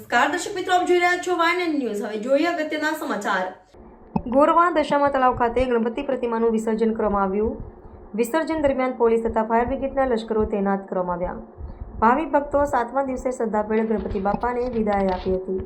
નમસ્કાર દર્શક મિત્રો, આપ જોઈ રહ્યા છો વાયન ન્યૂઝ। હવે જોઈએ અગત્યના સમાચાર। ગોરવા દશામા તળાવ ખાતે ગણપતિ પ્રતિમાનું વિસર્જન કરવામાં આવ્યું। વિસર્જન દરમિયાન પોલીસ તથા ફાયર બ્રિગેડના લશ્કરો તૈનાત કરવામાં આવ્યા। ભાવિક ભક્તો 7મા દિવસે શ્રદ્ધાભેર ગણપતિ બાપાને વિદાય આપી હતી।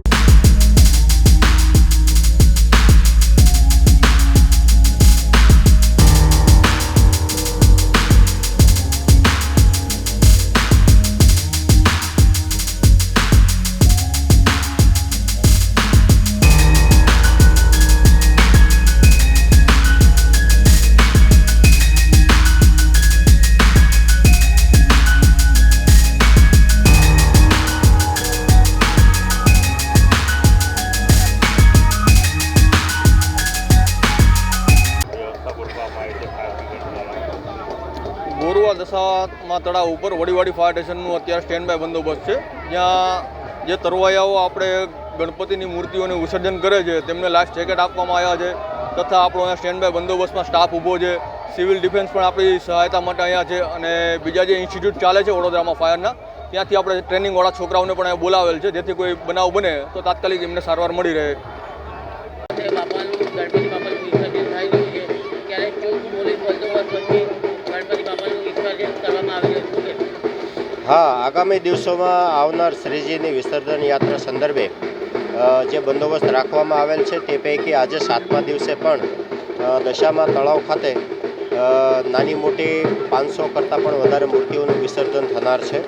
ગોરવા દશામા તળાવ ઉપર વડીવાડી ફાયર સ્ટેશનનું અત્યારે સ્ટેન્ડ બાય બંદોબસ્ત છે, જ્યાં જે તરવૈયાઓ આપણે ગણપતિની મૂર્તિઓનું વિસર્જન કરે છે તેમને લાઈફ જેકેટ આપવામાં આવ્યા છે, તથા આપણો અહીંયા સ્ટેન્ડ બાય બંદોબસ્તમાં સ્ટાફ ઊભો છે। સિવિલ ડિફેન્સ પણ આપણી સહાયતા માટે અહીંયા છે, અને બીજા જે ઇન્સ્ટિટ્યૂટ ચાલે છે વડોદરામાં ફાયરના, ત્યાંથી આપણે ટ્રેનિંગવાળા છોકરાઓને પણ અહીંયા બોલાવેલ છે, જેથી કોઈ બનાવ બને તો તાત્કાલિક એમને સારવાર મળી રહે। હા, આગામી દિવસોમાં આવનાર શ્રીજીની વિસર્જન યાત્રા સંદર્ભે જે બંદોબસ્ત રાખવામાં આવેલ છે તે પૈકી આજે 7મા દિવસે પણ દશામા તળાવ ખાતે નાની મોટી 500 કરતાં પણ વધારે મૂર્તિઓનું વિસર્જન થનાર છે।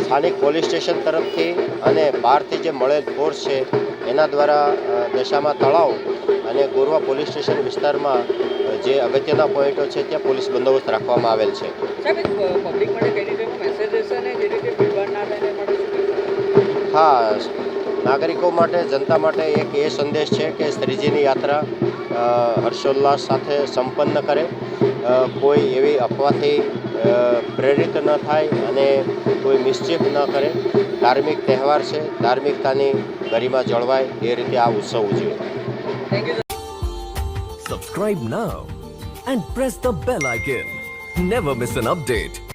સ્થાનિક પોલીસ સ્ટેશન તરફથી અને બહારથી જે મળેલ ફોર્સ છે એના દ્વારા દશામા તળાવ અને ગોરવા પોલીસ સ્ટેશન વિસ્તારમાં જે અગત્યના પોઈન્ટો છે ત્યાં પોલીસ બંદોબસ્ત રાખવામાં આવેલ છે। હા, નાગરિકો માટે, જનતા માટે એક એ સંદેશ છે કે શ્રીજીની યાત્રા હર્ષોલ્લાસ સાથે સંપન્ન કરે, કોઈ એવી અફવાથી પ્રેરિત ન થાય અને કોઈ મિસચીફ ન કરે। ધાર્મિક તહેવાર છે, ધાર્મિકતાની ગરિમા જળવાય એ રીતે આ ઉત્સવ ઉજવે। Subscribe now and press the bell icon. Never miss an update.